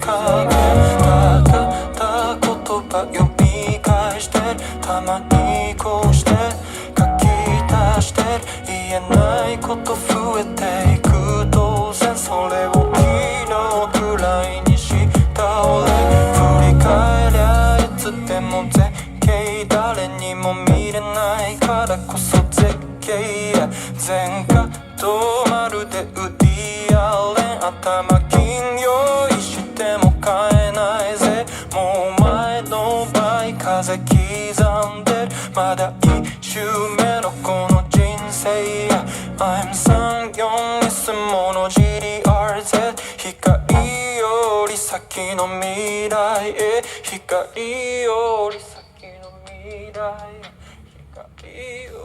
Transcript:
かけただ言葉読み返してたまにこうして書き足して言えないこと増えていく当然それを昨日くらいにした俺振り返りゃいつでも絶景誰にも見れないからこそ絶景全角度まるでウディアレン頭金用意しても買えないぜもうお前の倍風刻んでるまだ一周目のこの人生 I'm 34S もの GDRZ 光より先の未来へ光より先の未来へ光よ